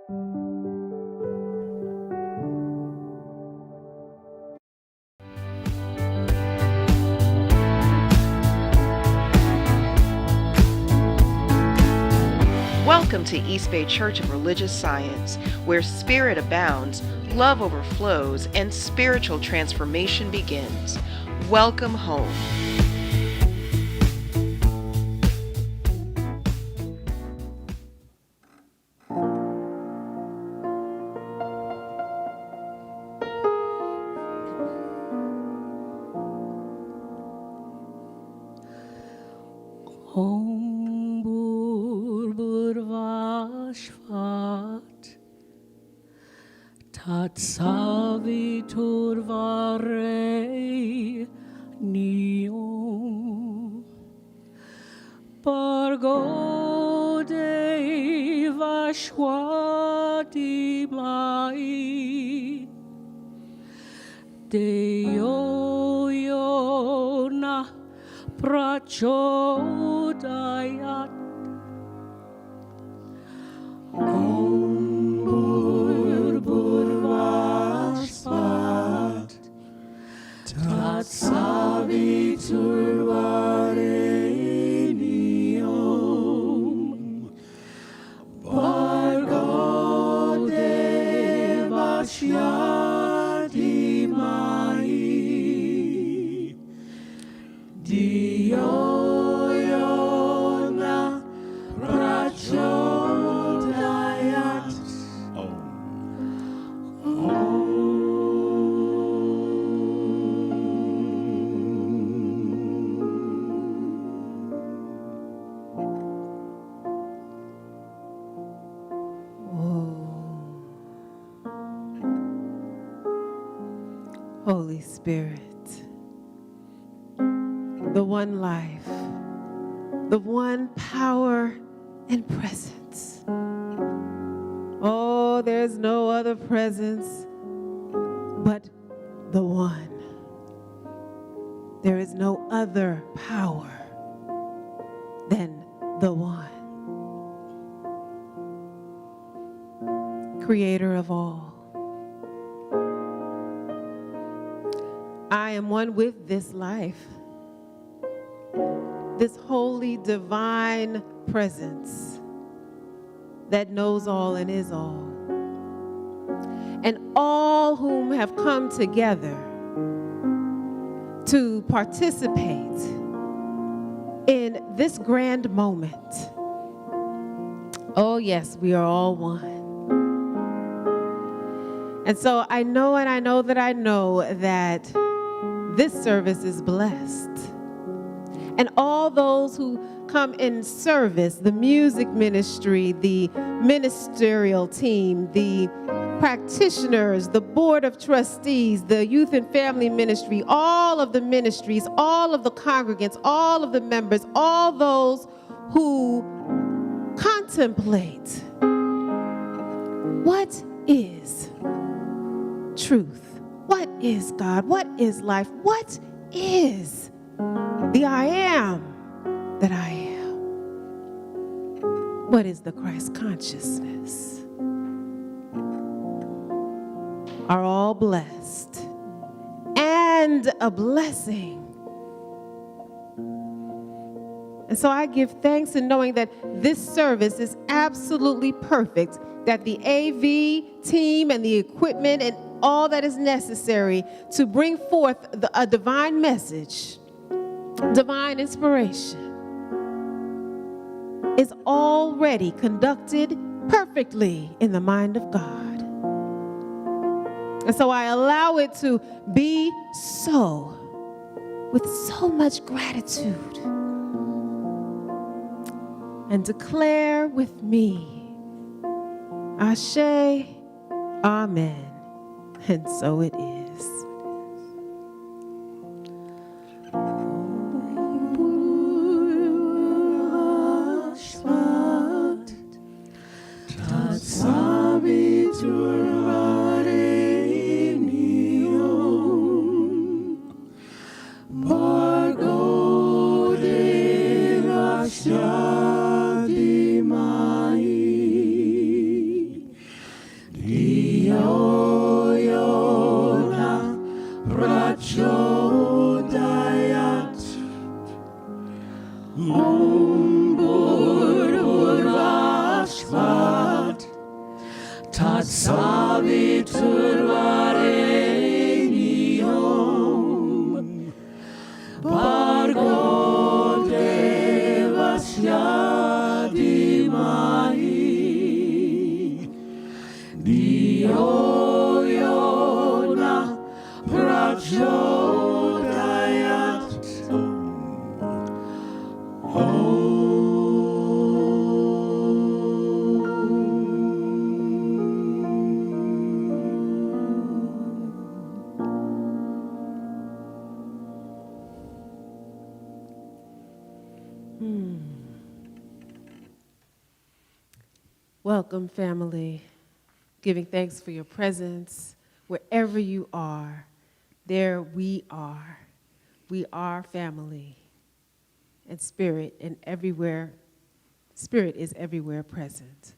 Welcome to EASTBAY Church of Religious Science, where spirit abounds, love overflows, and spiritual transformation begins. Welcome home. Tat savitur varei nium Pargo Dei vashwati mai Deo yona prachodayat Tat savitur varei nium Pargo Dei vashyati mai Dio yona prachodayat Holy Spirit, the one life, the one power and presence. Oh, there's no other presence but the one. There is no other power than the one. Creator of all. I am one with this life, this holy divine presence that knows all and is all, and all whom have come together to participate in this grand moment. Oh yes, we are all one. And so I know that this service is blessed. And all those who come in service, the music ministry, the ministerial team, the practitioners, the board of trustees, the youth and family ministry, all of the ministries, all of the congregants, all of the members, all those who contemplate what is truth. What is God? What is life? What is the I am that I am? What is the Christ consciousness? Are all blessed and a blessing. And so I give thanks in knowing that this service is absolutely perfect, that the AV team and the equipment and all that is necessary to bring forth a divine message, divine inspiration, is already conducted perfectly in the mind of God. And so I allow it to be so with so much gratitude and declare with me, Ashe, Amen. And so it is. sabitur varenium, Bargo devasya dimai, Dio yona prachodayat. Welcome, family. Giving thanks for your presence. Wherever you are, there we are. We are family. And spirit is everywhere present.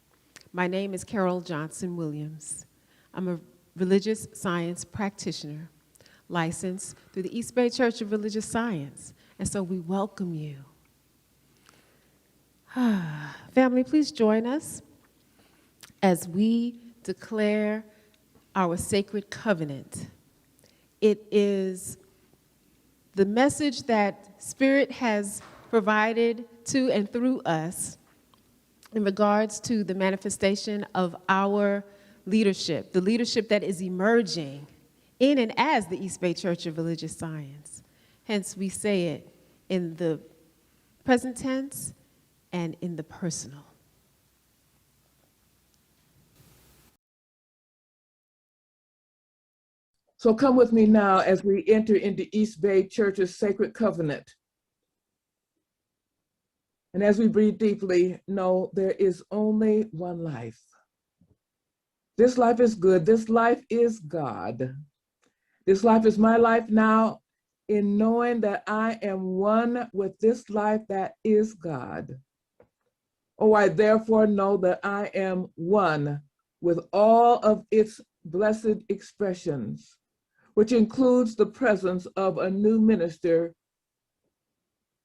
My name is Carol Johnson Williams. I'm a religious science practitioner licensed through the EASTBAY Church of Religious Science. And so we welcome you. Family, please join us as we declare our sacred covenant. It is the message that Spirit has provided to and through us in regards to the manifestation of our leadership, the leadership that is emerging in and as the EASTBAY Church of Religious Science. Hence, we say it in the present tense and in the personal. So come with me now as we enter into EASTBAY Church's sacred covenant. And as we breathe deeply, know there is only one life. This life is good. This life is God. This life is my life now in knowing that I am one with this life that is God. Oh, I therefore know that I am one with all of its blessed expressions, which includes the presence of a new minister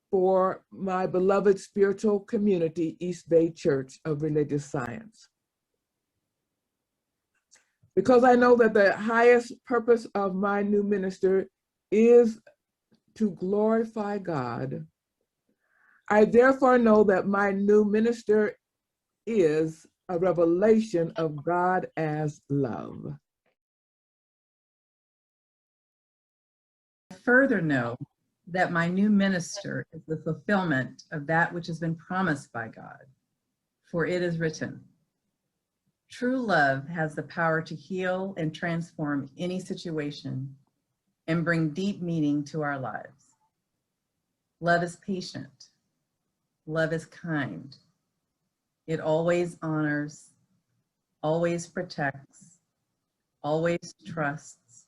for my beloved spiritual community, EASTBAY Church of Religious Science. Because I know that the highest purpose of my new minister is to glorify God, I therefore know that my new minister is a revelation of God as love. I further know that my new minister is the fulfillment of that which has been promised by God. For it is written, true love has the power to heal and transform any situation and bring deep meaning to our lives. Love is patient. Love is kind. It always honors, always protects, always trusts,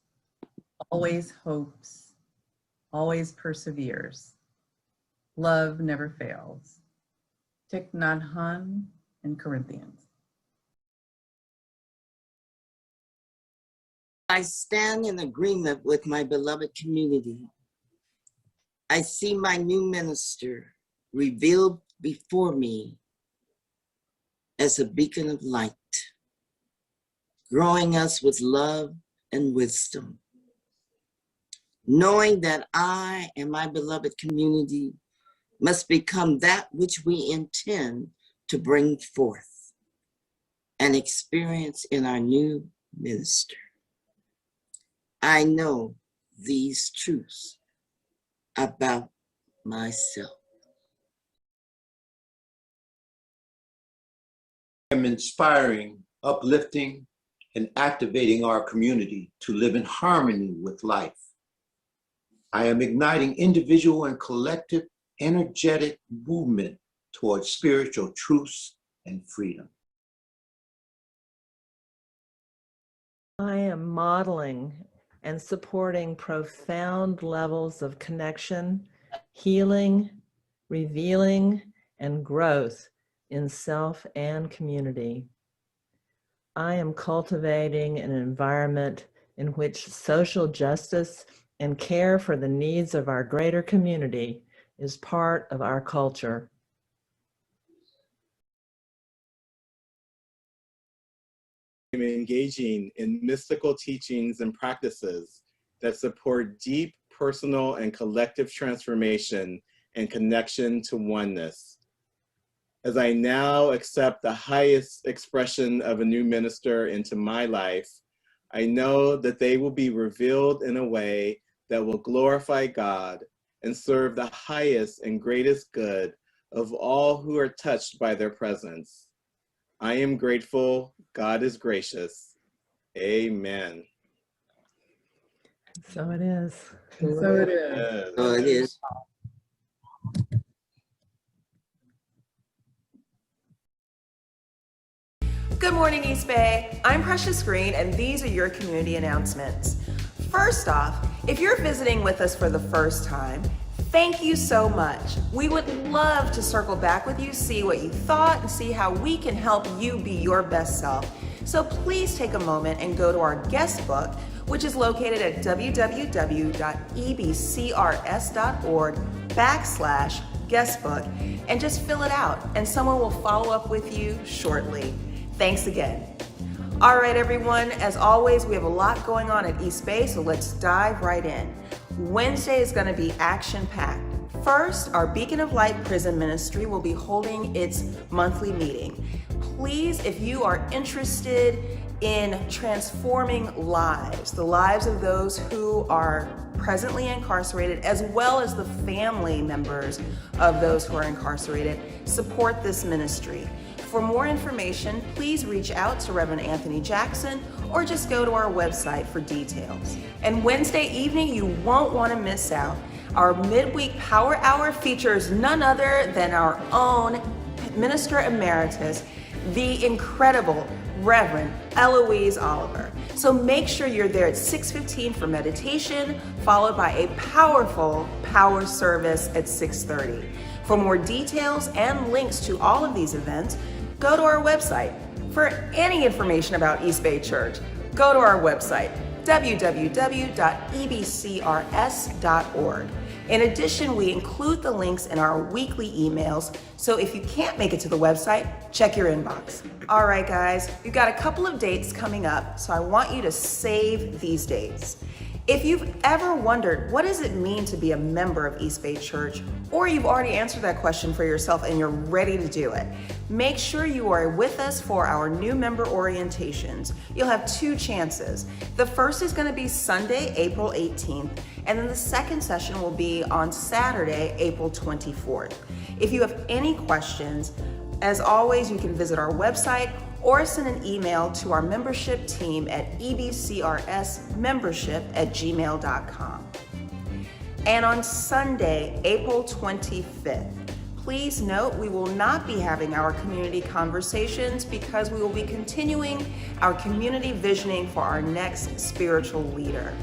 always hopes, always perseveres. Love never fails. Thich Nhat Hanh and Corinthians. I stand in agreement with my beloved community. I see my new minister revealed before me as a beacon of light, growing us with love and wisdom. Knowing that I and my beloved community must become that which we intend to bring forth and experience in our new minister. I know these truths about myself. I'm inspiring, uplifting, and activating our community to live in harmony with life. I am igniting individual and collective energetic movement towards spiritual truths and freedom. I am modeling and supporting profound levels of connection, healing, revealing, and growth in self and community. I am cultivating an environment in which social justice and care for the needs of our greater community is part of our culture. am engaging in mystical teachings and practices that support deep personal and collective transformation and connection to oneness. As I now accept the highest expression of a new minister into my life, I know that they will be revealed in a way that will glorify God and serve the highest and greatest good of all who are touched by their presence. I am grateful. God is gracious. Amen. So it is. So it is. So it is. Good morning, East Bay. I'm Precious Green, and these are your community announcements. First off, if you're visiting with us for the first time, thank you so much. We would love to circle back with you, see what you thought, and see how we can help you be your best self. So please take a moment and go to our guest book, which is located at www.ebcrs.org/guestbook, and just fill it out, and someone will follow up with you shortly. Thanks again. All right, everyone, as always, we have a lot going on at East Bay, so let's dive right in. Wednesday is going to be action-packed. First, our Beacon of Light Prison Ministry will be holding its monthly meeting. Please, if you are interested in transforming lives, the lives of those who are presently incarcerated, as well as the family members of those who are incarcerated, support this ministry. For more information, please reach out to Reverend Anthony Jackson or just go to our website for details. And Wednesday evening, you won't want to miss out. Our midweek power hour features none other than our own Minister Emeritus, the incredible Reverend Eloise Oliver. So make sure you're there at 6:15 for meditation, followed by a powerful power service at 6:30. For more details and links to all of these events, go to our website. For any information about East Bay Church, go to our website, www.ebcrs.org. In addition, we include the links in our weekly emails, so if you can't make it to the website, check your inbox. All right, guys, we've got a couple of dates coming up, so I want you to save these dates. If you've ever wondered, what does it mean to be a member of East Bay Church, or you've already answered that question for yourself and you're ready to do it, make sure you are with us for our new member orientations. You'll have two chances. The first is going to be Sunday, April 18th, and then the second session will be on Saturday, April 24th. If you have any questions, as always, you can visit our website or send an email to our membership team at ebcrsmembership@gmail.com. And on Sunday, April 25th, please note we will not be having our community conversations because we will be continuing our community visioning for our next spiritual leader.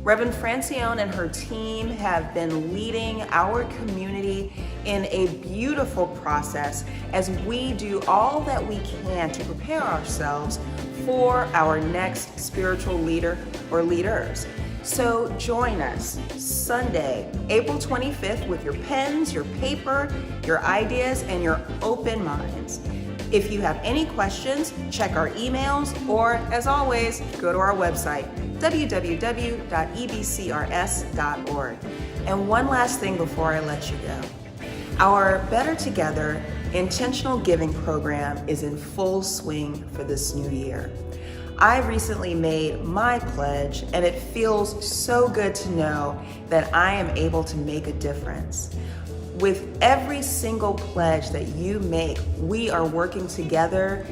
Reverend Francione and her team have been leading our community in a beautiful process as we do all that we can to prepare ourselves for our next spiritual leader or leaders. So join us Sunday, April 25th with your pens, your paper, your ideas, and your open minds. If you have any questions, check our emails, or as always, go to our website, www.ebcrs.org. And one last thing before I let you go. Our Better Together intentional giving program is in full swing for this new year. I recently made my pledge, and it feels so good to know that I am able to make a difference. With every single pledge that you make, we are working together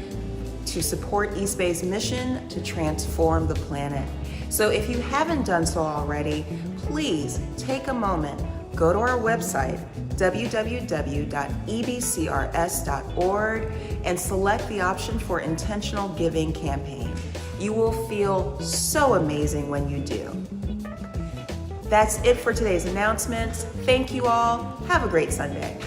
to support East Bay's mission to transform the planet. So if you haven't done so already, please take a moment, go to our website, www.ebcrs.org, and select the option for Intentional Giving Campaign. You will feel so amazing when you do. That's it for today's announcements. Thank you all. Have a great Sunday.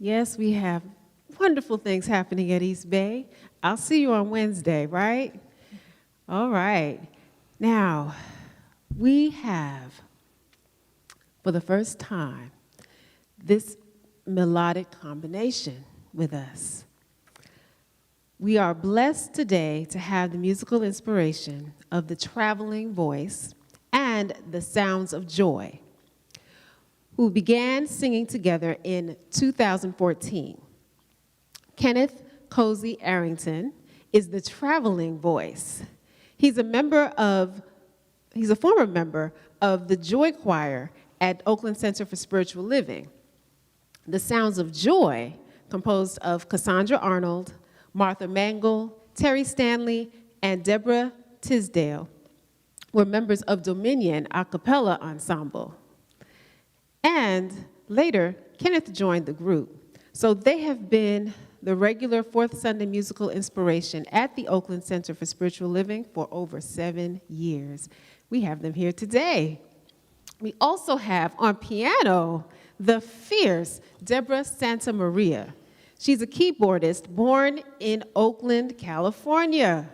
Yes, we have wonderful things happening at East Bay. I'll see you on Wednesday, right? All right. Now, we have, for the first time, this melodic combination with us. We are blessed today to have the musical inspiration of the traveling voice and the sounds of joy, who began singing together in 2014. Kenneth Cozy Arrington is the traveling voice. He's a former member of the Joy Choir at Oakland Center for Spiritual Living. The Sounds of Joy, composed of Cassandra Arnold, Martha Mangle, Terry Stanley, and Deborah Tisdale, were members of Dominion a cappella ensemble. And later, Kenneth joined the group. So they have been the regular fourth Sunday musical inspiration at the Oakland Center for Spiritual Living for over 7 years. We have them here today. We also have on piano the fierce Deborah Santa Maria. She's a keyboardist born in Oakland, California.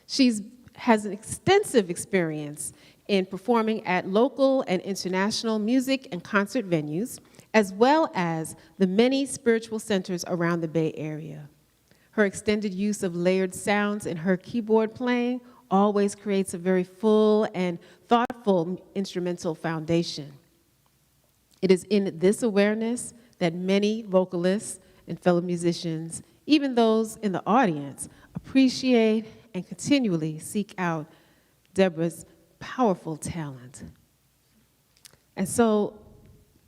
She has an extensive experience in performing at local and international music and concert venues, as well as the many spiritual centers around the Bay Area. Her extended use of layered sounds in her keyboard playing always creates a very full and thoughtful instrumental foundation. It is in this awareness that many vocalists and fellow musicians, even those in the audience, appreciate and continually seek out Deborah's powerful talent. And so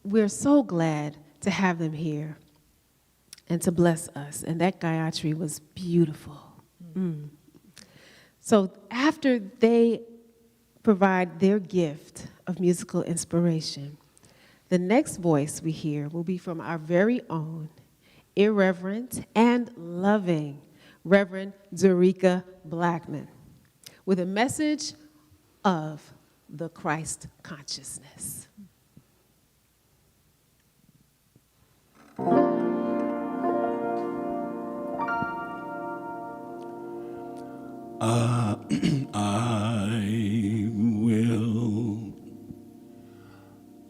we're so glad to have them here and to bless us. And that Gayatri was beautiful. So after they provide their gift of musical inspiration, the next voice we hear will be from our very own irreverent and loving Reverend Dereca Blackmon, with a message of the Christ consciousness. I will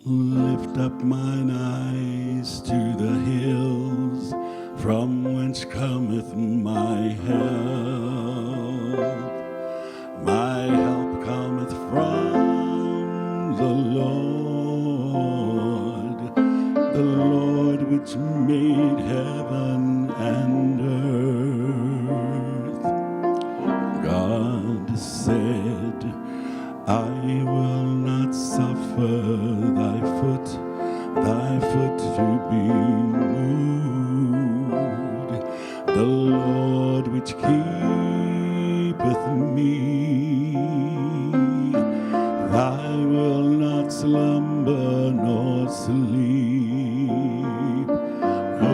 lift up mine eyes to the hills, from whence cometh my help. My help cometh from the Lord which made heaven and earth. God said, I will not suffer thy foot to be moved. The Lord which keepeth me, I will not slumber nor sleep. Oh,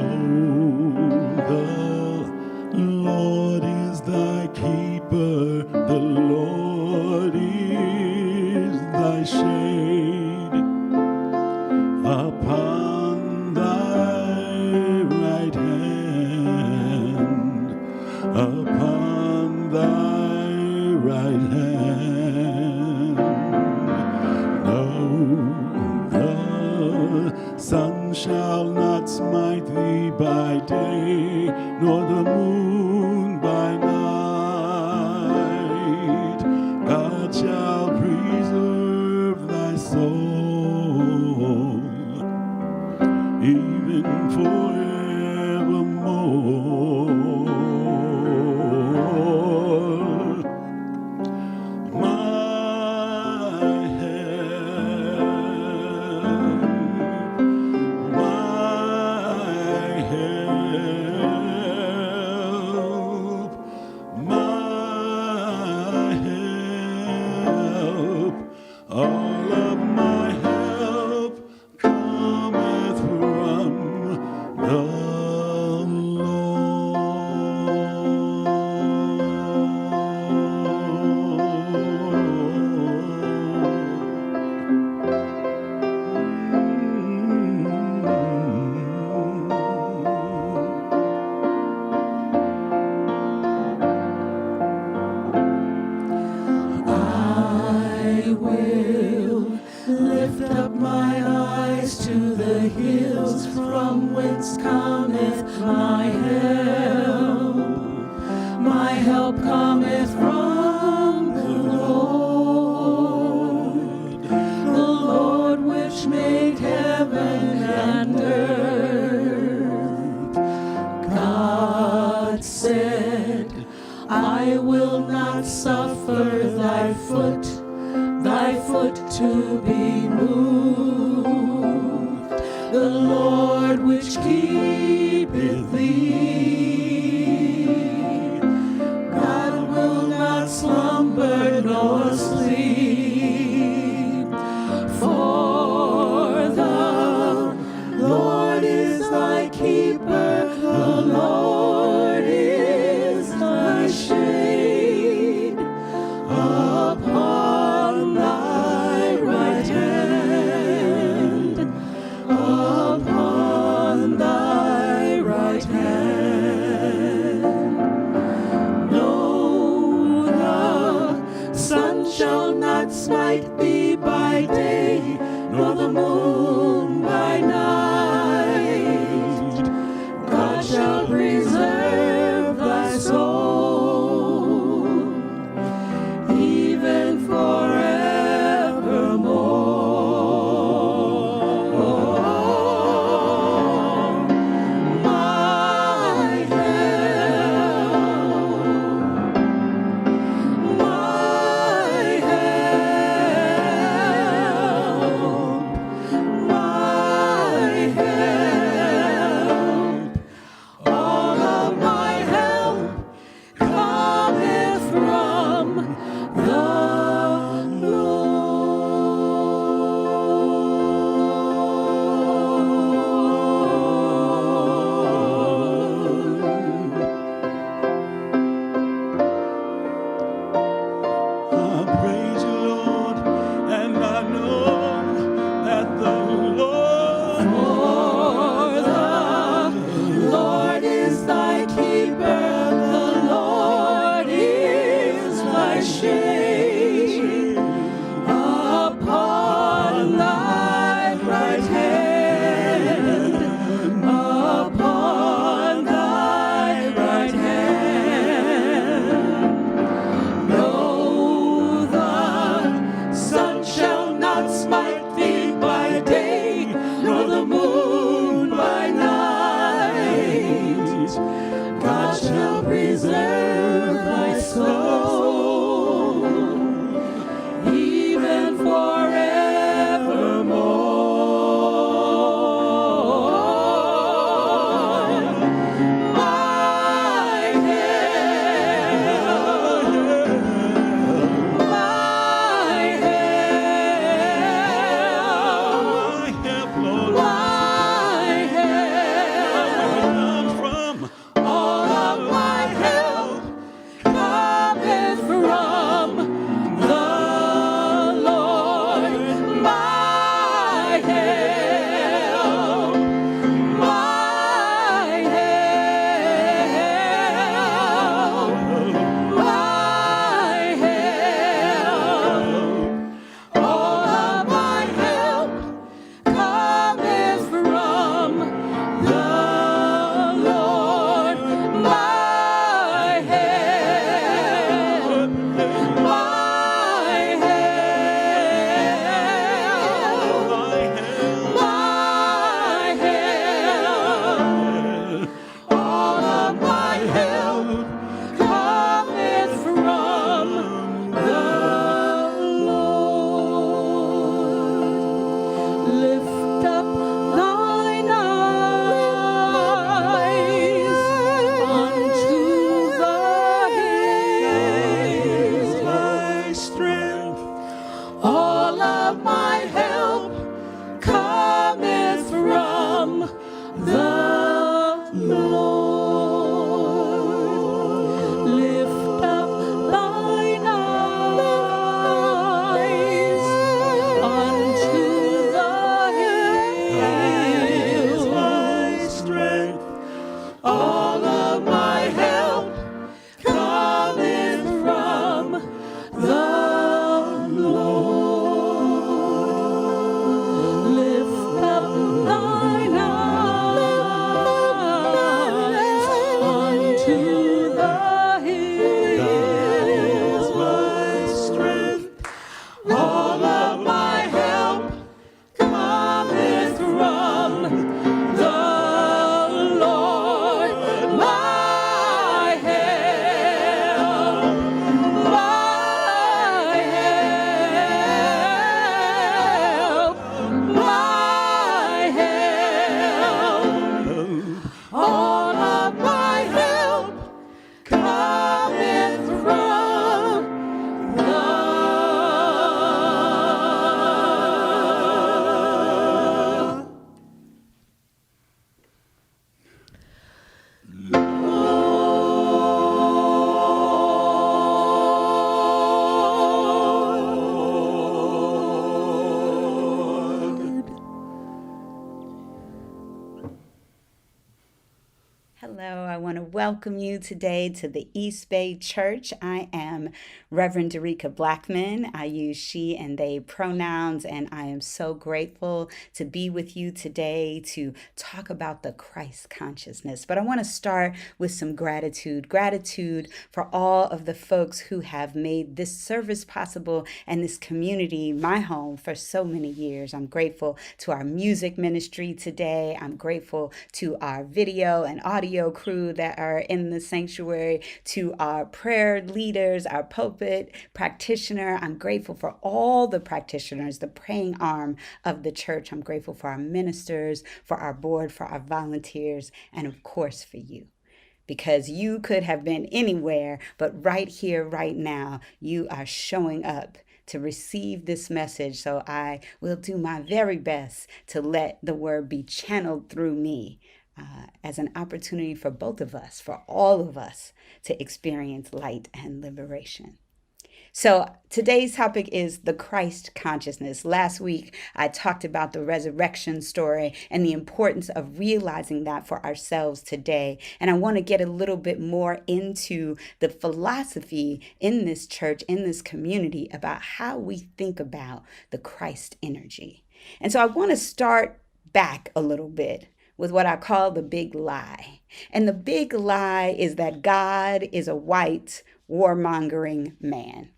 the Lord is thy keeper, the Lord is thy shade upon thy right hand, upon thy right hand. No, the sun shall not smite thee by day, nor the moon by night. God shall preserve thy soul, even forevermore. My help, all of my help cometh from the Lord. will lift up mine eyes to the hills, from whence cometh my help. My help cometh from the Lord which made heaven and earth. God said, I will not suffer thy foot to be moved. The Lord which keepeth thee, God will not slumber nor sleep. For the Lord is thy keeper, the Lord is thy shade upon thy right hand, upon thy right hand. No, the sun shall not smite thee by day, nor the moon by night. God shall preserve thy soul, even forevermore. My help, my help, my help. All of my help cometh from the I praise you, Lord, and I know that the Lord, the Lord is thy keeper, the Lord is thy shade upon thy right hand, upon thy right hand. No, the sun shall not smite thee by day, nor the moon by night. God shall preserve thy soul, welcome you today to the EASTBAY Church. I am Reverend Dereca Blackmon. I use she and they pronouns, and I am so grateful to be with you today to talk about the Christ consciousness. But I want to start with some gratitude. Gratitude for all of the folks who have made this service possible and this community my home for so many years. I'm grateful to our music ministry today. I'm grateful to our video and audio crew that are in the sanctuary, to our prayer leaders, our pulpit practitioner. I'm grateful for all the practitioners, the praying arm of the church. I'm grateful for our ministers, for our board, for our volunteers, and of course for you. Because you could have been anywhere, but right here, right now, you are showing up to receive this message. So I will do my very best to let the word be channeled through me as an opportunity for both of us, for all of us, to experience light and liberation. So today's topic is the Christ consciousness. Last week, I talked about the resurrection story and the importance of realizing that for ourselves today. And I want to get a little bit more into the philosophy in this church, in this community, about how we think about the Christ energy. And so I want to start back a little bit with what I call the big lie. And the big lie is that God is a white, warmongering man.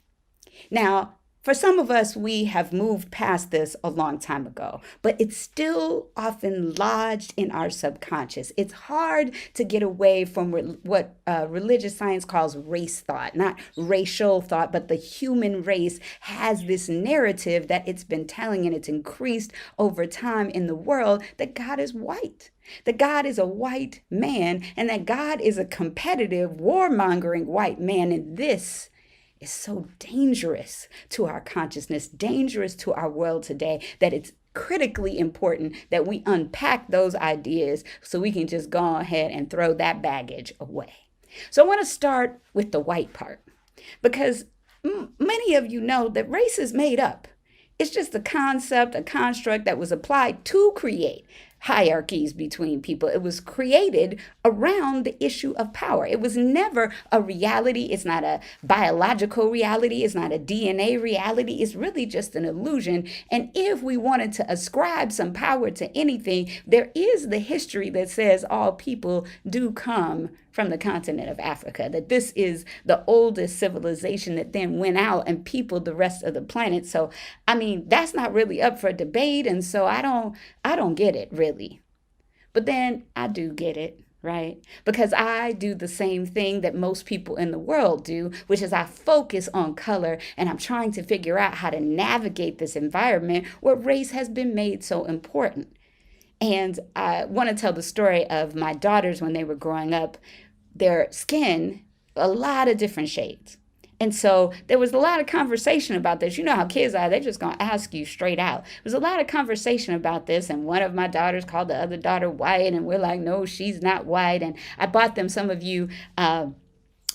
Now, for some of us, we have moved past this a long time ago, but it's still often lodged in our subconscious. It's hard to get away from what religious science calls race thought, not racial thought, but the human race has this narrative that it's been telling, and it's increased over time in the world, that God is white. That God is a white man, and that God is a competitive, warmongering white man, and this is so dangerous to our consciousness, dangerous to our world today, that it's critically important that we unpack those ideas so we can just go ahead and throw that baggage away. So I want to start with the white part, because many of you know that race is made up. It's just a concept, a construct that was applied to create hierarchies between people. It was created around the issue of power. It was never a reality. It's not a biological reality. It's not a DNA reality. It's really just an illusion. And if we wanted to ascribe some power to anything, there is the history that says all people do come from the continent of Africa, that this is the oldest civilization that then went out and peopled the rest of the planet. So, I mean, that's not really up for debate. And so I don't get it really. But then I do get it, right? Because I do the same thing that most people in the world do, which is I focus on color, and I'm trying to figure out how to navigate this environment where race has been made so important. And I want to tell the story of my daughters when they were growing up. Their skin, a lot of different shades. And so there was a lot of conversation about this. You know how kids are, they're just going to ask you straight out. There was a lot of conversation about this, and one of my daughters called the other daughter white, and we're like, no, she's not white. And I bought them, some of you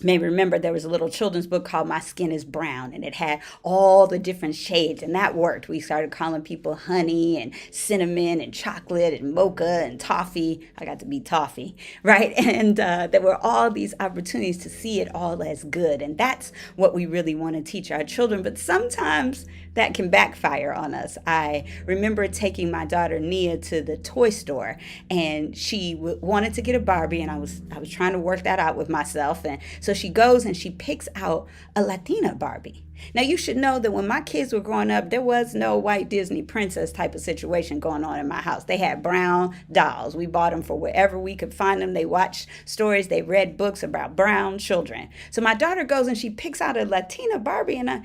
may remember, there was a little children's book called My Skin is Brown, and it had all the different shades, and that worked. We started calling people honey and cinnamon and chocolate and mocha and toffee. I got to be toffee, right? And there were all these opportunities to see it all as good, and that's what we really want to teach our children. But sometimes that can backfire on us. I remember taking my daughter Nia to the toy store, and she wanted to get a Barbie, and I was trying to work that out with myself. And so she goes and she picks out a Latina Barbie. Now, you should know that when my kids were growing up, there was no white Disney princess type of situation going on in my house. They had brown dolls. We bought them for wherever we could find them. They watched stories. They read books about brown children. So my daughter goes and she picks out a Latina Barbie, and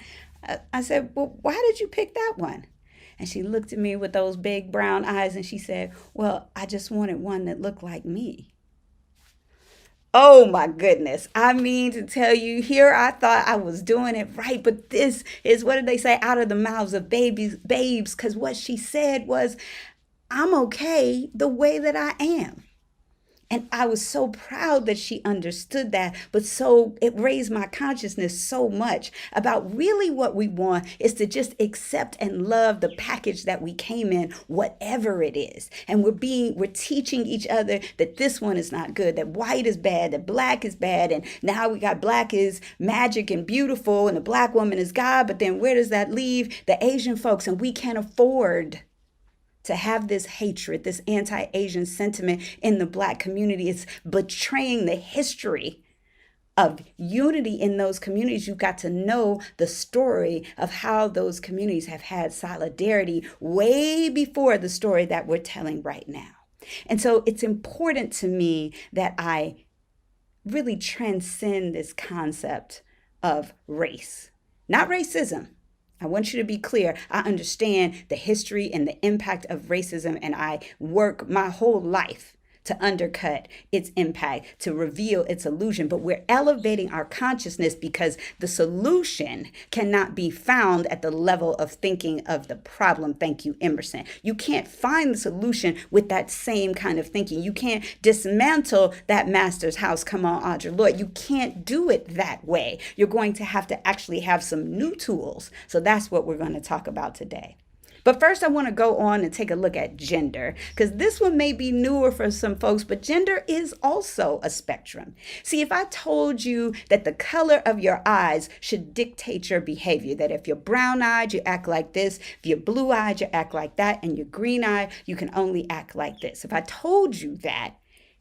I said, well, why did you pick that one? And she looked at me with those big brown eyes and she said, well, I just wanted one that looked like me. Oh my goodness. I mean to tell you, here I thought I was doing it right, but this is, what did they say, out of the mouths of babes, because what she said was, I'm okay the way that I am. And I was so proud that she understood that, but so it raised my consciousness so much about really what we want is to just accept and love the package that we came in, whatever it is. And we're teaching each other that this one is not good, that white is bad, that black is bad, and now we got black is magic and beautiful, and the black woman is God, but then where does that leave the Asian folks? And we can't afford to have this hatred, this anti-Asian sentiment in the Black community. It's betraying the history of unity in those communities. You've got to know the story of how those communities have had solidarity way before the story that we're telling right now. And so it's important to me that I really transcend this concept of race, not racism. I want you to be clear. I understand the history and the impact of racism, and I work my whole life to undercut its impact, to reveal its illusion. But we're elevating our consciousness because the solution cannot be found at the level of thinking of the problem. Thank you, Emerson. You can't find the solution with that same kind of thinking. You can't dismantle that master's house. Come on, Audre Lorde. You can't do it that way. You're going to have actually have some new tools. So that's what we're going to talk about today. But first, I want to go on and take a look at gender, because this one may be newer for some folks, but gender is also a spectrum. See, if I told you that the color of your eyes should dictate your behavior, that if you're brown-eyed, you act like this, if you're blue-eyed, you act like that, and you're green-eyed, you can only act like this. If I told you that,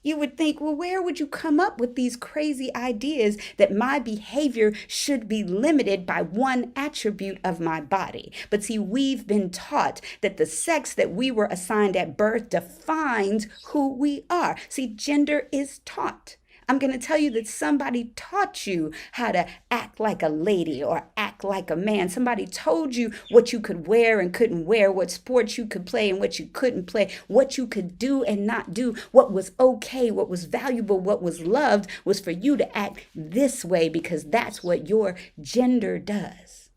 you would think, well, where would you come up with these crazy ideas that my behavior should be limited by one attribute of my body? But see, we've been taught that the sex that we were assigned at birth defines who we are. See, gender is taught. I'm going to tell you that somebody taught you how to act like a lady or act like a man. Somebody told you what you could wear and couldn't wear, what sports you could play and what you couldn't play, what you could do and not do, what was okay, what was valuable, what was loved was for you to act this way because that's what your gender does.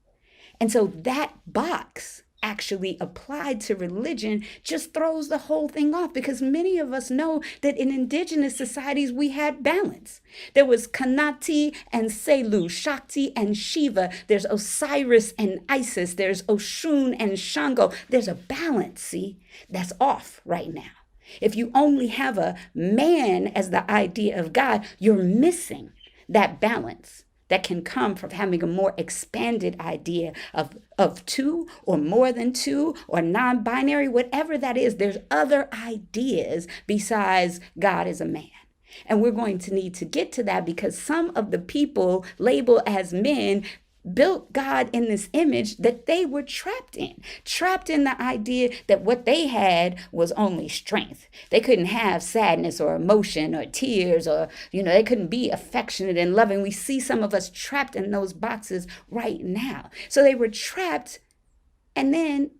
And so that box actually applied to religion just throws the whole thing off, because many of us know that in indigenous societies we had balance. There was Kanati and Selu, Shakti and Shiva. There's Osiris and Isis. There's Oshun and Shango. There's a balance, see, that's off right now. If you only have a man as the idea of God, you're missing that balance that can come from having a more expanded idea of two or more than two or non-binary, whatever that is. There's other ideas besides God is a man. And we're going to need to get to that because some of the people labeled as men built God in this image that they were trapped in the idea that what they had was only strength. They couldn't have sadness or emotion or tears or, they couldn't be affectionate and loving. We see some of us trapped in those boxes right now. So they were trapped, and then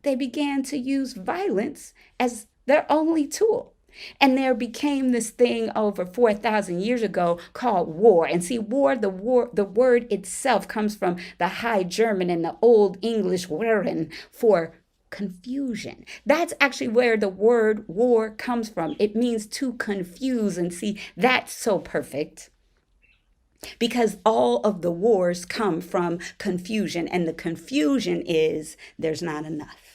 they began to use violence as their only tool. And there became this thing over 4,000 years ago called war. And see, the word itself comes from the High German and the Old English "werden" for confusion. That's actually where the word war comes from. It means to confuse. And see, that's so perfect, because all of the wars come from confusion. And the confusion is there's not enough.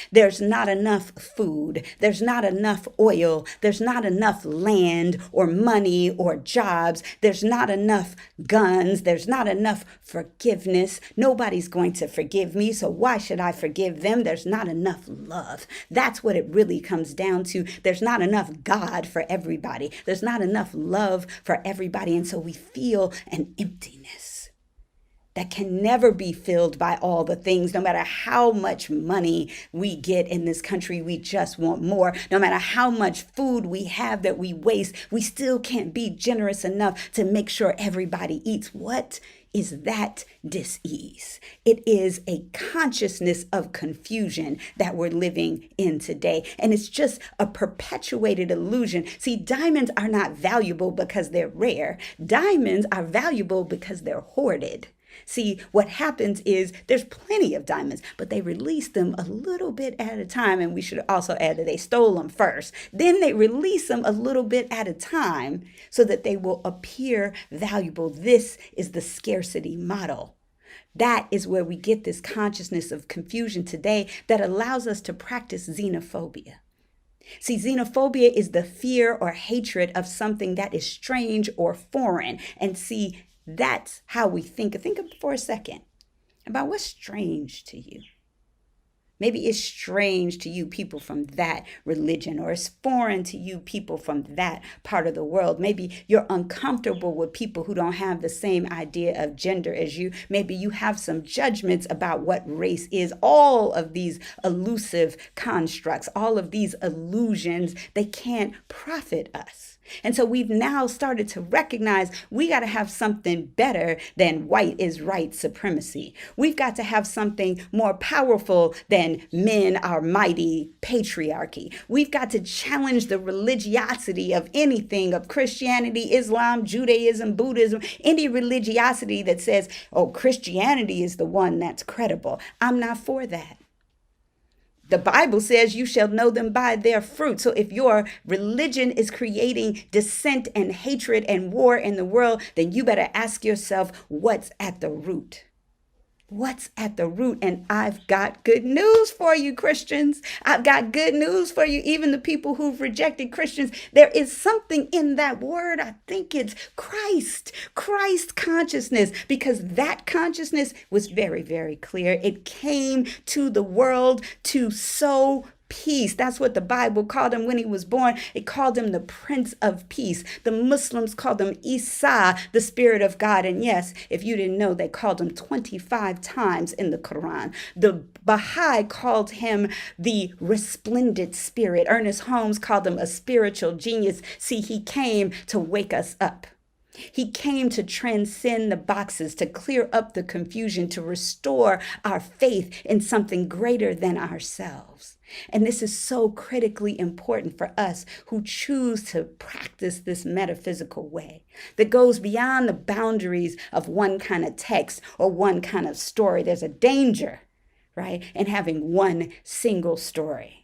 There's not enough food. There's not enough oil. There's not enough land or money or jobs. There's not enough guns. There's not enough forgiveness. Nobody's going to forgive me, so why should I forgive them? There's not enough love. That's what it really comes down to. There's not enough God for everybody. There's not enough love for everybody. And so we feel an emptiness that can never be filled by all the things. No matter how much money we get in this country, we just want more. No matter how much food we have that we waste, we still can't be generous enough to make sure everybody eats. What is that dis-ease? It is a consciousness of confusion that we're living in today. And it's just a perpetuated illusion. See, diamonds are not valuable because they're rare. Diamonds are valuable because they're hoarded. See, what happens is there's plenty of diamonds, but they release them a little bit at a time. And we should also add that they stole them first. Then they release them a little bit at a time so that they will appear valuable. This is the scarcity model. That is where we get this consciousness of confusion today that allows us to practice xenophobia. See, xenophobia is the fear or hatred of something that is strange or foreign. And see, that's how we think. Think for a second about what's strange to you. Maybe it's strange to you people from that religion, or it's foreign to you people from that part of the world. Maybe you're uncomfortable with people who don't have the same idea of gender as you. Maybe you have some judgments about what race is. All of these elusive constructs, all of these illusions, they can't profit us. And so we've now started to recognize we got to have something better than white is right supremacy. We've got to have something more powerful than men are mighty patriarchy. We've got to challenge the religiosity of anything, of Christianity, Islam, Judaism, Buddhism, any religiosity that says, oh, Christianity is the one that's credible. I'm not for that. The Bible says you shall know them by their fruit. So if your religion is creating dissent and hatred and war in the world, then you better ask yourself, what's at the root? What's at the root? And I've got good news for you, Christians. I've got good news for you, even the people who've rejected Christians. There is something in that word. I think it's Christ consciousness, because that consciousness was very, very clear. It came to the world to sow peace. That's what the Bible called him when he was born. It called him the Prince of Peace. The Muslims called him Isa, the Spirit of God. And yes, if you didn't know, they called him 25 times in the Quran. The Baha'i called him the Resplendent Spirit. Ernest Holmes called him a spiritual genius. See, he came to wake us up. He came to transcend the boxes, to clear up the confusion, to restore our faith in something greater than ourselves. And this is so critically important for us who choose to practice this metaphysical way that goes beyond the boundaries of one kind of text or one kind of story. There's a danger, right, in having one single story.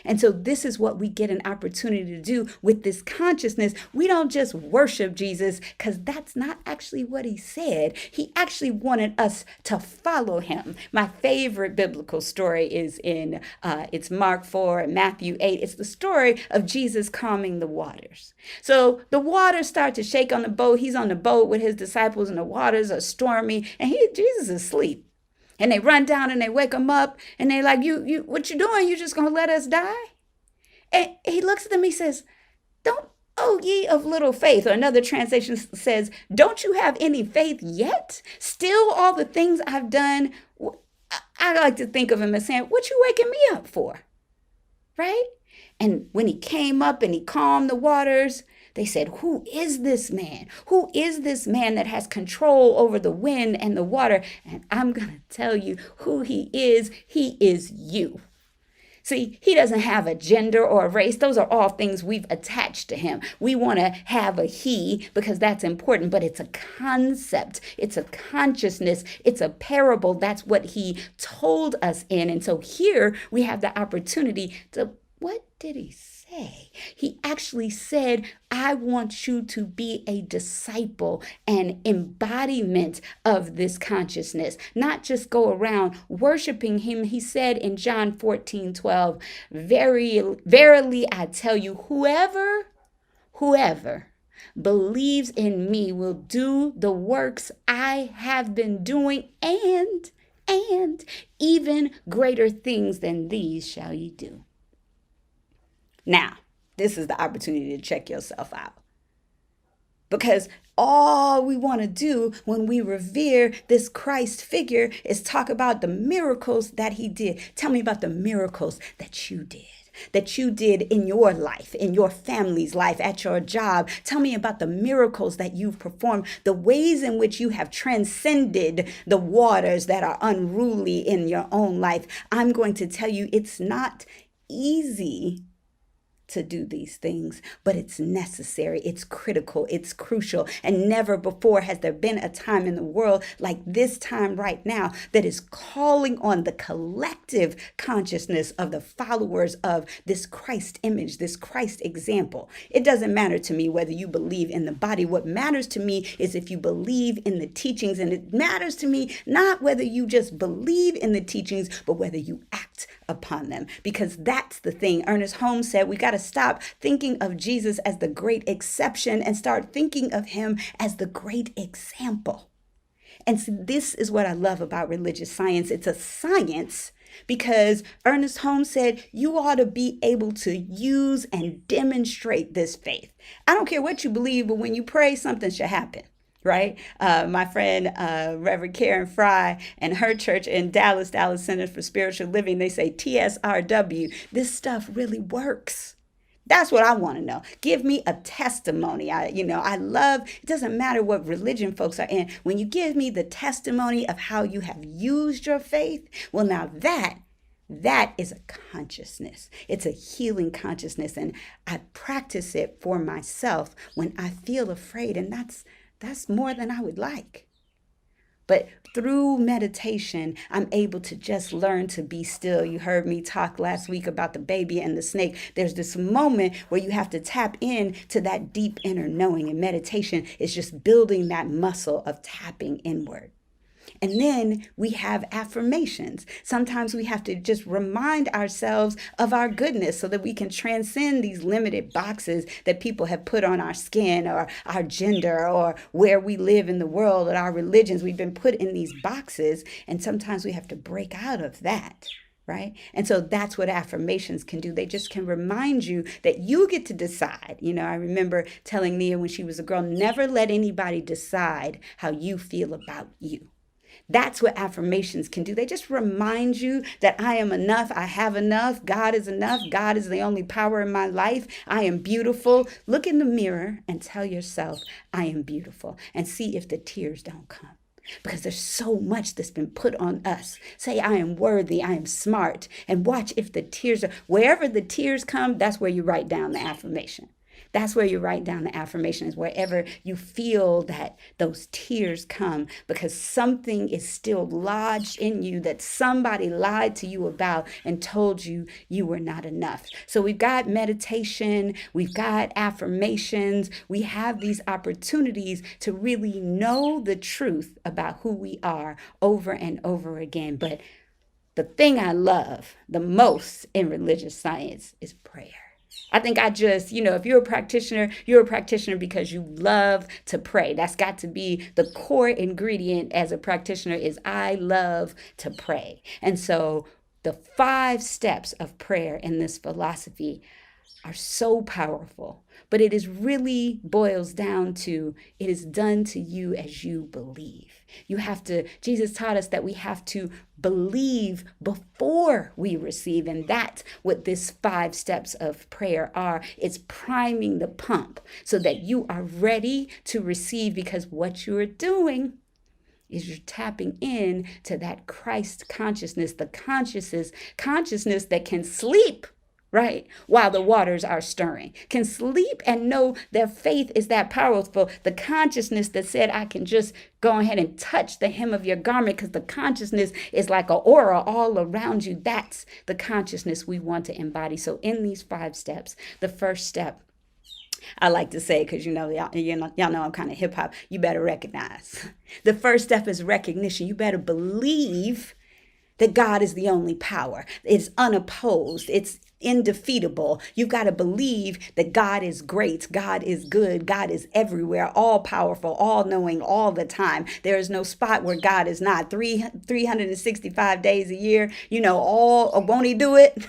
And so this is what we get an opportunity to do with this consciousness. We don't just worship Jesus, because that's not actually what he said. He actually wanted us to follow him. My favorite biblical story is it's Mark 4 and Matthew 8. It's the story of Jesus calming the waters. So the waters start to shake on the boat. He's on the boat with his disciples and the waters are stormy and Jesus is asleep. And they run down and they wake him up and they're like, you, what you doing? You just gonna let us die? And he looks at them, he says, don't, oh ye of little faith. Or another translation says, don't you have any faith yet? Still all the things I've done. I like to think of him as saying, what you waking me up for? Right? And when he came up and he calmed the waters, they said, who is this man? Who is this man that has control over the wind and the water? And I'm going to tell you who he is. He is you. See, he doesn't have a gender or a race. Those are all things we've attached to him. We want to have a he because that's important, but it's a concept. It's a consciousness. It's a parable. That's what he told us in. And so here we have the opportunity to, what did he say? He actually said, I want you to be a disciple, an embodiment of this consciousness, not just go around worshiping him. He said in John 14:12, verily I tell you, whoever believes in me will do the works I have been doing, and even greater things than these shall ye do. Now, this is the opportunity to check yourself out. Because all we want to do when we revere this Christ figure is talk about the miracles that he did. Tell me about the miracles that you did in your life, in your family's life, at your job. Tell me about the miracles that you've performed, the ways in which you have transcended the waters that are unruly in your own life. I'm going to tell you it's not easy to do these things, but it's necessary, it's critical, it's crucial. And never before has there been a time in the world like this time right now that is calling on the collective consciousness of the followers of this Christ image, this Christ example. It doesn't matter to me whether you believe in the body. What matters to me is if you believe in the teachings, and it matters to me not whether you just believe in the teachings, but whether you act upon them, because that's the thing. Ernest Holmes said we got to stop thinking of Jesus as the great exception and start thinking of him as the great example. And so this is what I love about religious science. It's a science because Ernest Holmes said you ought to be able to use and demonstrate this faith. I don't care what you believe, but when you pray, something should happen. Right? My friend, Reverend Karen Fry, and her church in Dallas Center for Spiritual Living, they say TSRW, this stuff really works. That's what I want to know. Give me a testimony. I love, it doesn't matter what religion folks are in. When you give me the testimony of how you have used your faith, well, now that is a consciousness. It's a healing consciousness. And I practice it for myself when I feel afraid. And that's more than I would like. But through meditation, I'm able to just learn to be still. You heard me talk last week about the baby and the snake. There's this moment where you have to tap in to that deep inner knowing. And meditation is just building that muscle of tapping inward. And then we have affirmations. Sometimes we have to just remind ourselves of our goodness so that we can transcend these limited boxes that people have put on our skin or our gender or where we live in the world or our religions. We've been put in these boxes, and sometimes we have to break out of that. Right? And so that's what affirmations can do. They just can remind you that you get to decide. I remember telling Nia when she was a girl, never let anybody decide how you feel about you. That's what affirmations can do. They just remind you that I am enough. I have enough. God is enough. God is the only power in my life. I am beautiful. Look in the mirror and tell yourself, I am beautiful, and see if the tears don't come. Because there's so much that's been put on us. Say, I am worthy. I am smart. And watch if the tears are, wherever the tears come, that's where you write down the affirmation. That's where you write down the affirmations, wherever you feel that those tears come, because something is still lodged in you that somebody lied to you about and told you you were not enough. So we've got meditation, we've got affirmations, we have these opportunities to really know the truth about who we are over and over again. But the thing I love the most in religious science is prayer. I think if you're a practitioner because you love to pray. That's got to be the core ingredient as a practitioner is I love to pray. And so the 5 steps of prayer in this philosophy are so powerful, but it is really boils down to it is done to you as you believe. Jesus taught us that we have to believe before we receive. And that's what this 5 steps of prayer are. It's priming the pump so that you are ready to receive, because what you're doing is you're tapping in to that Christ consciousness, the consciousness that can sleep, right? While the waters are stirring, can sleep and know their faith is that powerful. The consciousness that said, I can just go ahead and touch the hem of your garment because the consciousness is like an aura all around you. That's the consciousness we want to embody. So in these 5 steps, the first step, I like to say, because y'all know I'm kind of hip hop, you better recognize. The first step is recognition. You better believe that God is the only power. It's unopposed. It's indefeatable. You've got to believe that God is great. God is good. God is everywhere, all powerful, all knowing, all the time. There is no spot where God is not. 365 days a year, won't he do it?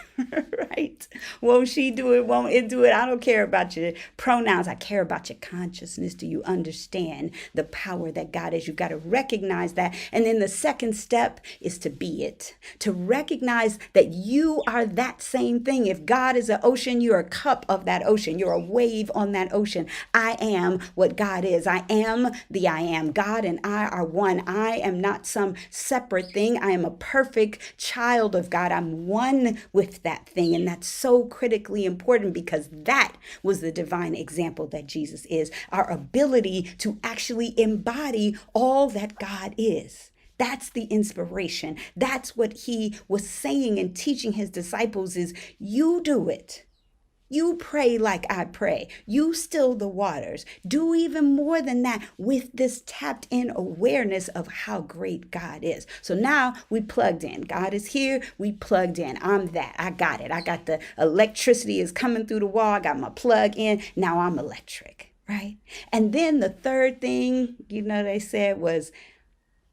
Right? Won't she do it? Won't it do it? I don't care about your pronouns. I care about your consciousness. Do you understand the power that God is? You've got to recognize that. And then the second step is to be it, to recognize that you are that same thing. thing. If God is an ocean, you're a cup of that ocean. You're a wave on that ocean. I am what God is. I am the I am. God and I are one. I am not some separate thing. I am a perfect child of God. I'm one with that thing. And that's so critically important because that was the divine example that Jesus is. Our ability to actually embody all that God is. That's the inspiration. That's what he was saying and teaching his disciples is you do it. You pray like I pray. You still the waters. Do even more than that with this tapped in awareness of how great God is. So now we plugged in. God is here. We plugged in. I'm that. I got it. I got the electricity is coming through the wall. I got my plug in. Now I'm electric, right? And then the third thing, they said was,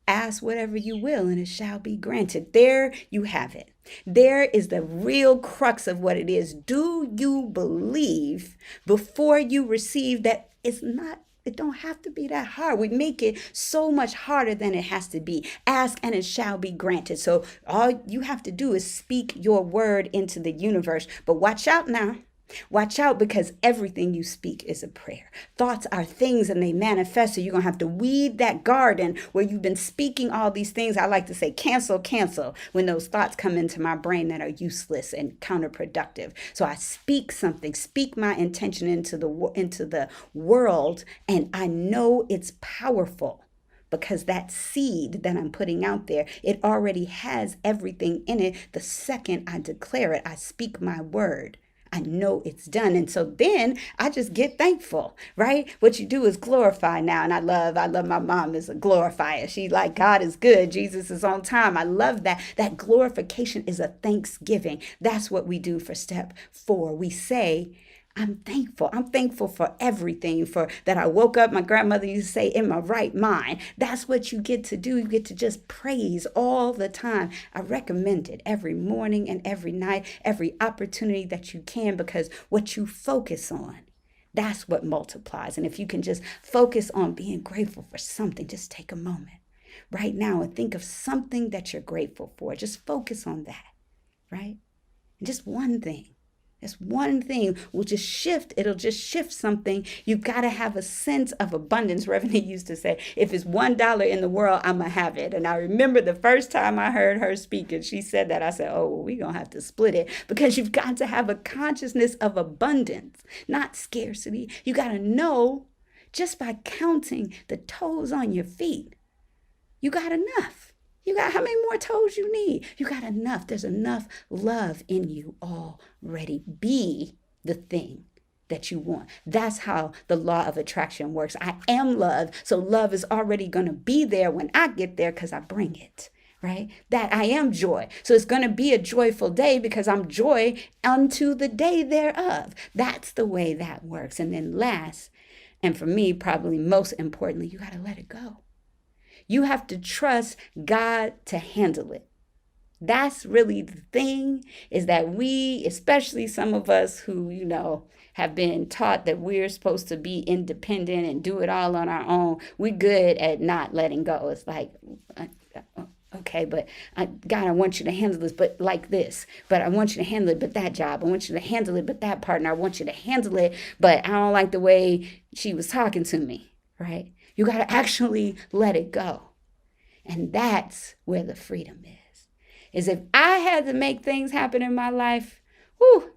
ask whatever you will and it shall be granted. There you have it. There is the real crux of what it is. Do you believe before you receive that it don't have to be that hard. We make it so much harder than it has to be. Ask and it shall be granted. So all you have to do is speak your word into the universe. But watch out now. Watch out because everything you speak is a prayer. Thoughts are things and they manifest. So you're going to have to weed that garden where you've been speaking all these things. I like to say cancel when those thoughts come into my brain that are useless and counterproductive. So I speak something, speak my intention into the world, and I know it's powerful. Because that seed that I'm putting out there, it already has everything in it. The second I declare it, I speak my word. I know it's done. And so then I just get thankful, right? What you do is glorify now. And I love my mom is a glorifier. She like, God is good. Jesus is on time. I love that. That glorification is a thanksgiving. That's what we do for step 4. We say, I'm thankful. I'm thankful for everything, for that I woke up. My grandmother used to say, in my right mind. That's what you get to do. You get to just praise all the time. I recommend it every morning and every night, every opportunity that you can, because what you focus on, that's what multiplies. And if you can just focus on being grateful for something, just take a moment right now and think of something that you're grateful for. Just focus on that, right? And just one thing. That's one thing will just shift. It'll just shift something. You got to have a sense of abundance. Reverend used to say, if it's $1 in the world, I'm going to have it. And I remember the first time I heard her speak and she said that, I said, oh, well, we're going to have to split it, because you've got to have a consciousness of abundance, not scarcity. You got to know just by counting the toes on your feet, you got enough. You got how many more toes you need? You got enough. There's enough love in you already. Be the thing that you want. That's how the law of attraction works. I am love. So love is already going to be there when I get there because I bring it, right? That I am joy. So it's going to be a joyful day because I'm joy unto the day thereof. That's the way that works. And then last, and for me, probably most importantly, you got to let it go. You have to trust God to handle it. That's really the thing, is that we, especially some of us who, have been taught that we're supposed to be independent and do it all on our own. We're good at not letting go. It's like, okay, but God, I want you to handle this, but like this. But I want you to handle it, but that job. I want you to handle it, but that partner. I want you to handle it, but I don't like the way she was talking to me, right? You got to actually let it go. And that's where the freedom is if I had to make things happen in my life,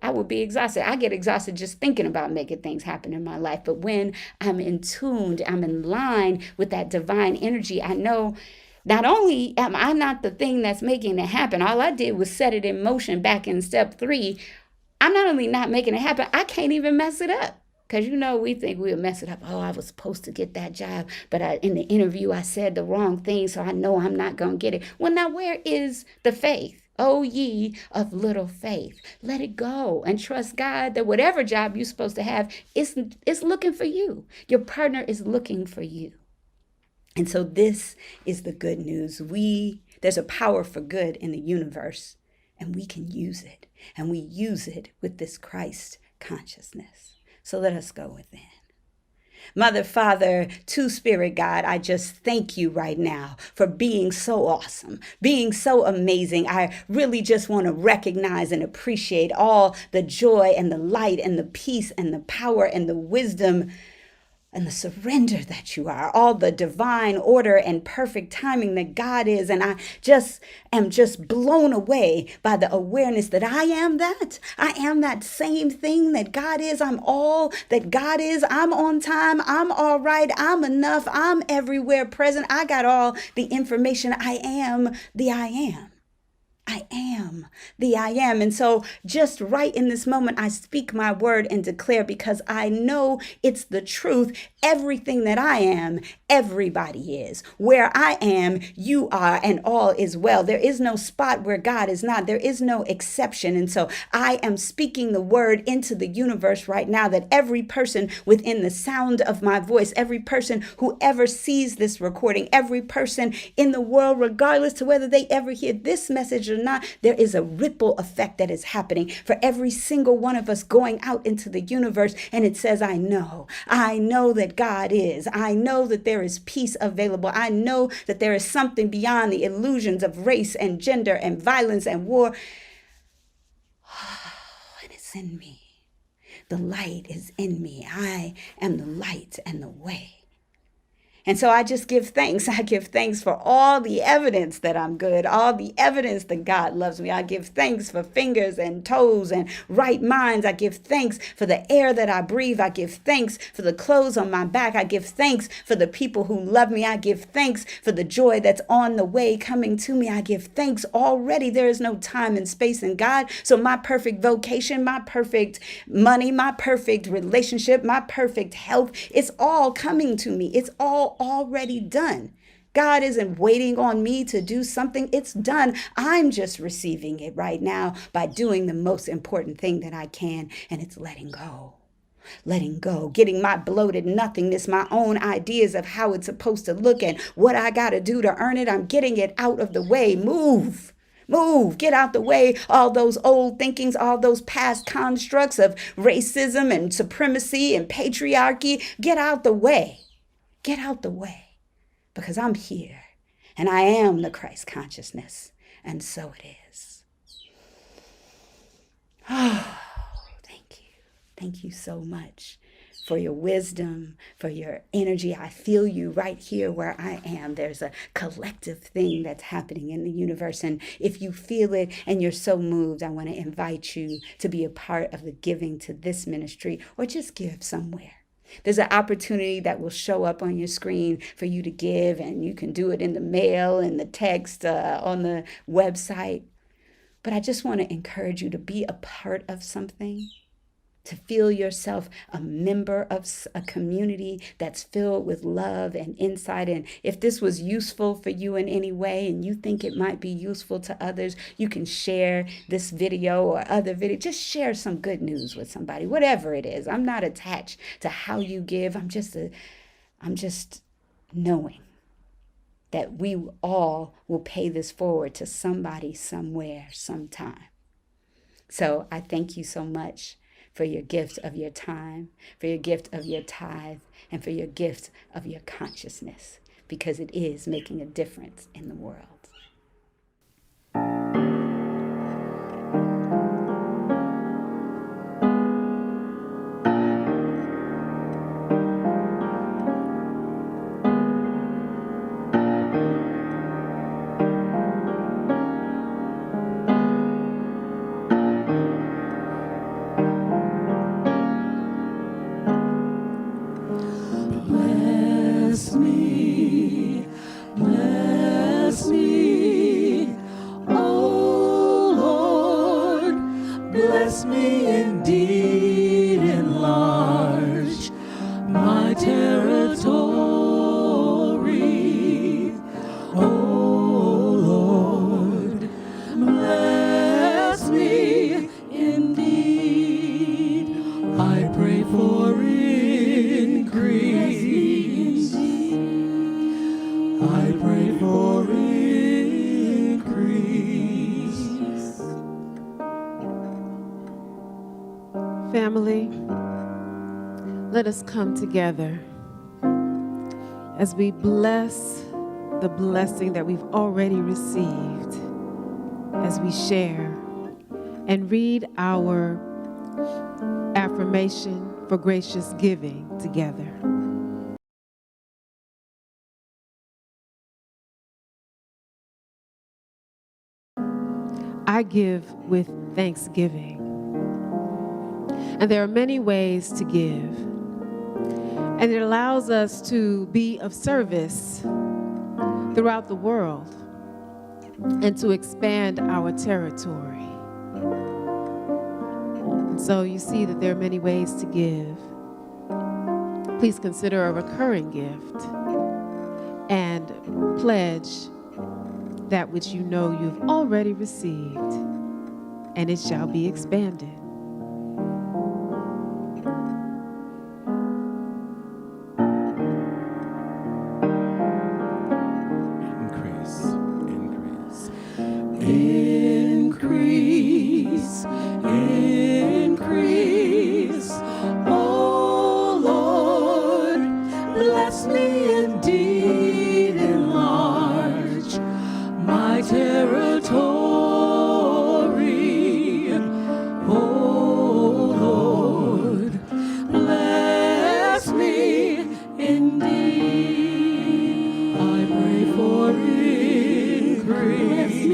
I would be exhausted. I get exhausted just thinking about making things happen in my life. But when I'm in tune, I'm in line with that divine energy, I know not only am I not the thing that's making it happen, all I did was set it in motion back in step 3. I'm not only not making it happen, I can't even mess it up. Because, we think we'll mess it up. Oh, I was supposed to get that job, but in the interview, I said the wrong thing, so I know I'm not going to get it. Well, now where is the faith? O ye of little faith. Let it go and trust God that whatever job you're supposed to have is looking for you. Your partner is looking for you. And so this is the good news. There's a power for good in the universe, and we can use it. And we use it with this Christ consciousness. So let us go within. Mother, Father, Two Spirit God, I just thank you right now for being so awesome, being so amazing. I really just want to recognize and appreciate all the joy and the light and the peace and the power and the wisdom and the surrender that you are, all the divine order and perfect timing that God is. And I just am just blown away by the awareness that I am that. I am that same thing that God is. I'm all that God is. I'm on time. I'm all right. I'm enough. I'm everywhere present. I got all the information. I am the I am. I am the I am. And so just right in this moment, I speak my word and declare, because I know it's the truth. Everything that I am, everybody is. Where I am, you are, and all is well. There is no spot where God is not. There is no exception. And so I am speaking the word into the universe right now, that every person within the sound of my voice, every person who ever sees this recording, every person in the world, regardless to whether they ever hear this message or not, there is a ripple effect that is happening for every single one of us going out into the universe. And it says, I know that God is. I know that there is peace available. I know that there is something beyond the illusions of race and gender and violence and war. And it's in me. The light is in me. I am the light and the way. And so I just give thanks. I give thanks for all the evidence that I'm good, all the evidence that God loves me. I give thanks for fingers and toes and right minds. I give thanks for the air that I breathe. I give thanks for the clothes on my back. I give thanks for the people who love me. I give thanks for the joy that's on the way coming to me. I give thanks already. There is no time and space in God. So my perfect vocation, my perfect money, my perfect relationship, my perfect health, it's all coming to me. It's all already done. God isn't waiting on me to do something. It's done. I'm just receiving it right now by doing the most important thing that I can, and it's letting go. Letting go, getting my bloated nothingness, my own ideas of how it's supposed to look and what I got to do to earn it. I'm getting it out of the way. Move, get out the way. All those old thinkings, all those past constructs of racism and supremacy and patriarchy, get out the way. Get out the way, because I'm here and I am the Christ consciousness, and so it is. Oh, thank you. Thank you so much for your wisdom, for your energy. I feel you right here where I am. There's a collective thing that's happening in the universe. And if you feel it and you're so moved, I want to invite you to be a part of the giving to this ministry, or just give somewhere. There's an opportunity that will show up on your screen for you to give, and you can do it in the mail, in the text, on the website. But I just want to encourage you to be a part of something, to feel yourself a member of a community that's filled with love and insight. And if this was useful for you in any way, and you think it might be useful to others, you can share this video or other video. Just share some good news with somebody, whatever it is. I'm not attached to how you give. I'm just knowing that we all will pay this forward to somebody, somewhere, sometime. So I thank you so much for your gift of your time, for your gift of your tithe, and for your gift of your consciousness, because it is making a difference in the world. Bless me, oh Lord, bless me indeed, enlarge my territory, oh Lord, bless me indeed. I pray for increase. I pray for increase. Family, let us come together as we bless the blessing that we've already received, as we share and read our affirmation for gracious giving together. I give with thanksgiving. And there are many ways to give. And it allows us to be of service throughout the world and to expand our territory. And so you see that there are many ways to give. Please consider a recurring gift and pledge that which you know you've already received, and it shall be expanded. Increase, increase, oh Lord, bless me indeed, enlarge my territory, oh Lord, bless me indeed. I pray for increase. Bless me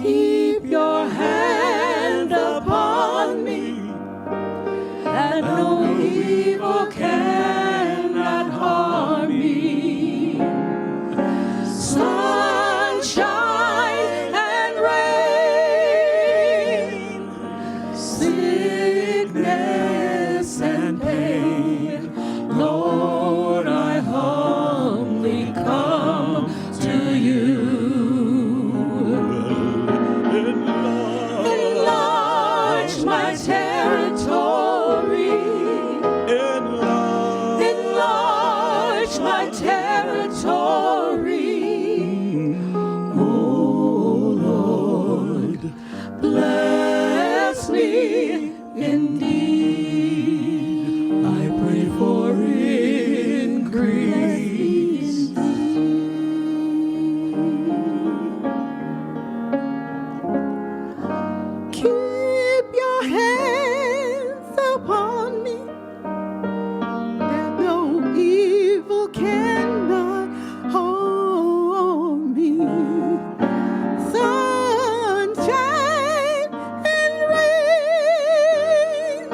keep your hand upon me, that no evil cannot harm me. Sunshine and rain, sickness and pain, Lord, I humbly come to you. Enlarge my territory. Enlarge my territory. Oh Lord, bless me indeed. I pray for increase. Keep your hands upon me, that no evil cannot harm me. Sunshine and rain,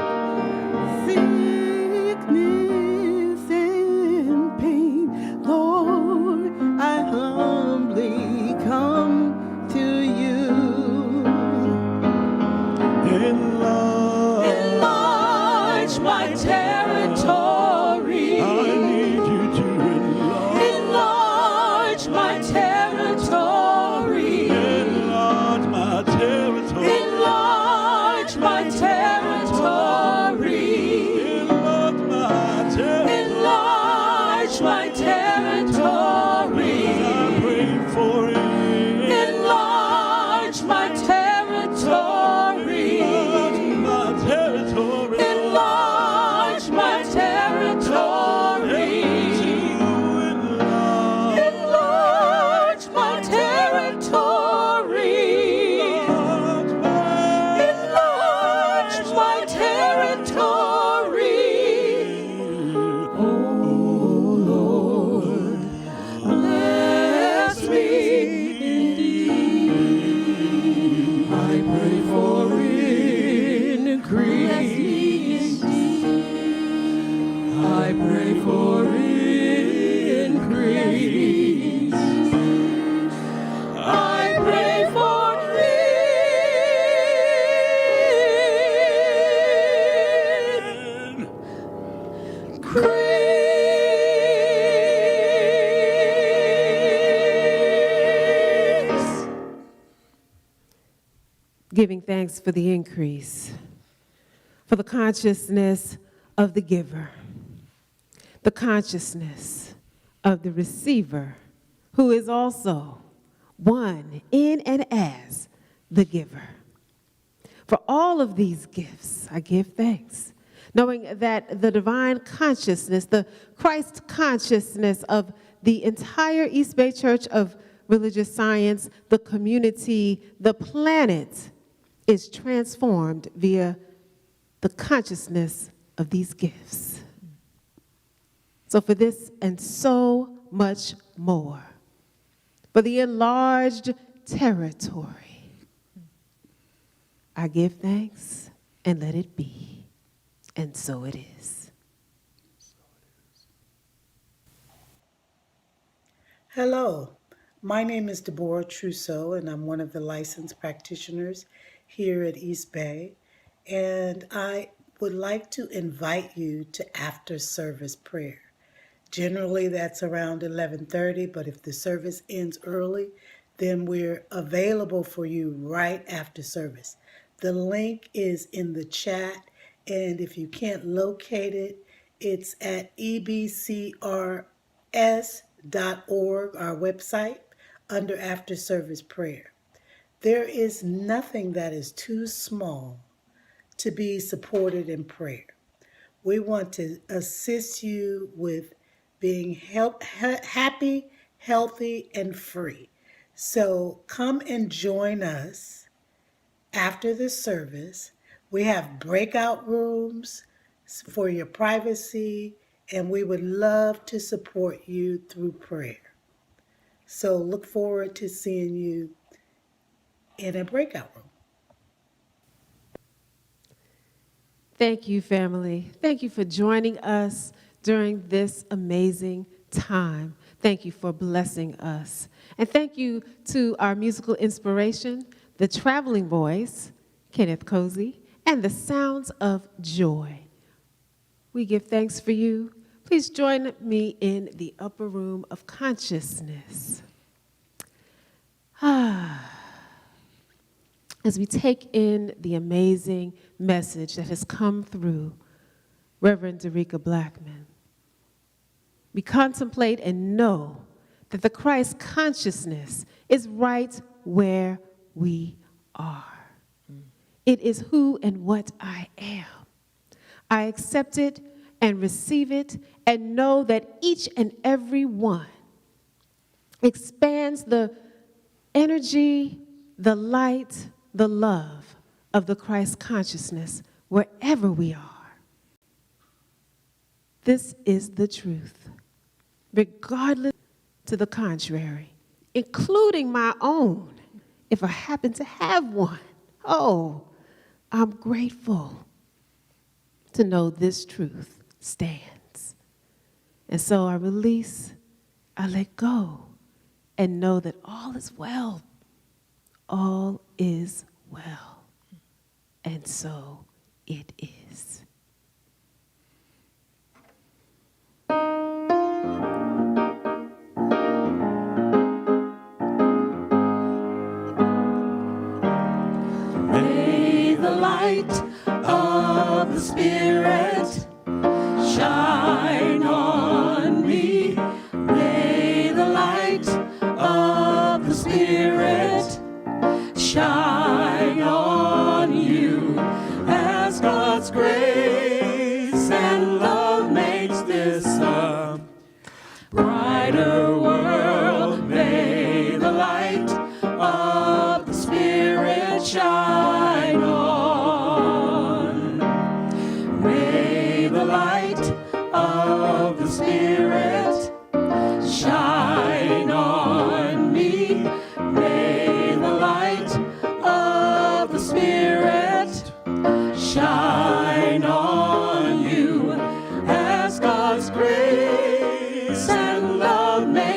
sickness and pain, Lord, I humbly come to you. Enlarge my territory. I need you to enlarge my territory. Enlarge my territory. Enlarge my territory. Enlarge my territory. I pray for it. Enlarge my territory. Enlarge my territory. Enlarge my territory. Enlarge my territory. Oh Lord, bless me indeed. I pray for increase. I pray for increase. I pray for increase. Giving thanks for the increase, for the consciousness of the giver, the consciousness of the receiver, who is also one in and as the giver. For all of these gifts, I give thanks, knowing that the divine consciousness, the Christ consciousness of the entire East Bay Church of Religious Science, the community, the planet, is transformed via the consciousness of these gifts. So for this and so much more, for the enlarged territory, I give thanks and let it be. And so it is. Hello, my name is Deborah Trousseau, and I'm one of the licensed practitioners here at East Bay. And I would like to invite you to after service prayer. Generally, that's around 11:30, but if the service ends early, then we're available for you right after service. The link is in the chat, and if you can't locate it, it's at EBCRS.org, our website, under after service prayer. There is nothing that is too small to be supported in prayer. We want to assist you with being happy, healthy, and free. So come and join us after the service. We have breakout rooms for your privacy, and we would love to support you through prayer. So look forward to seeing you in a breakout room. Thank you, family. Thank you for joining us during this amazing time. Thank you for blessing us. And thank you to our musical inspiration, the Traveling Boys, Kenneth Cozy, and the Sounds of Joy. We give thanks for you. Please join me in the upper room of consciousness. As we take in the amazing message that has come through Reverend Dereca Blackmon, we contemplate and know that the Christ consciousness is right where we are. It is who and what I am. I accept it and receive it and know that each and every one expands the energy, the light, the love of the Christ consciousness wherever we are. This is the truth, regardless to the contrary, including my own, if I happen to have one. Oh, I'm grateful to know this truth stands. And so I release, I let go, and know that all is well. All is well. And so it is. May the light of the Spirit shine on me. May the light of the Spirit shine on you as God's grace and love makes this a brighter world. May the light of the Spirit shine on. May the light of the Spirit shine on me. May the light of the Spirit shine on you as God's grace and love makes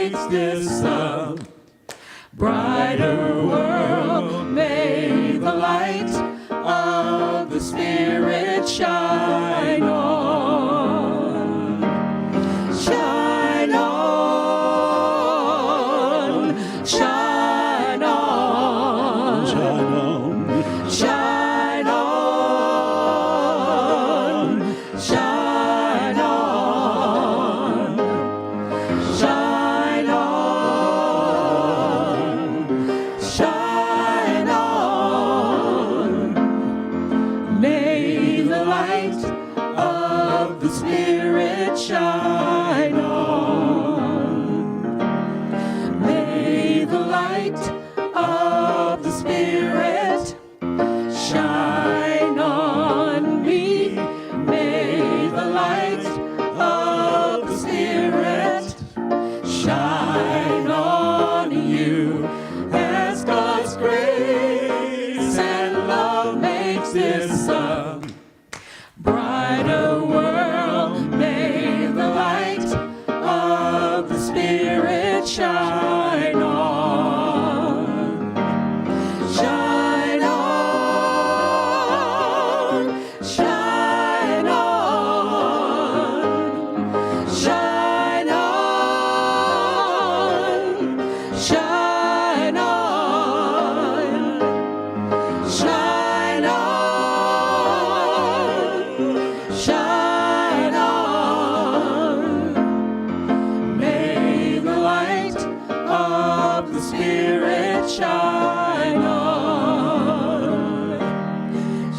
shine on.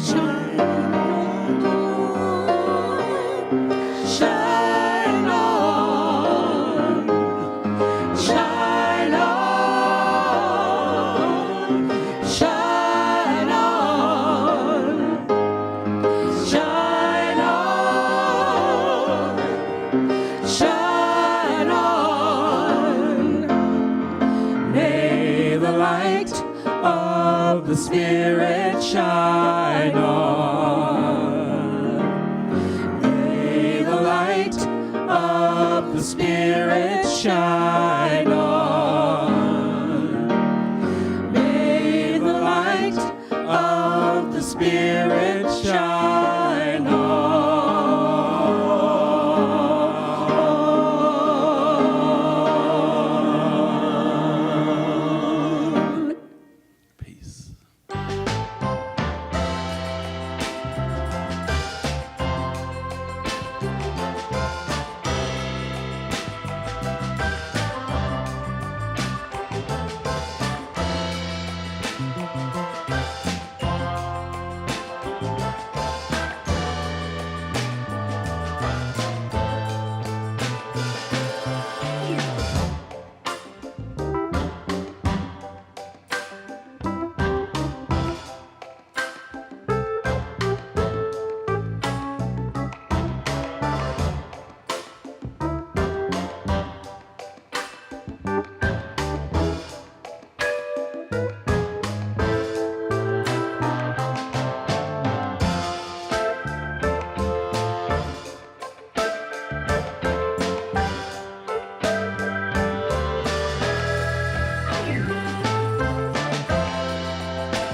Shine on. Shine on. Shine on. Shine on. Shine on. Shine on. May the light of the Spirit shine on. May the light of the Spirit shine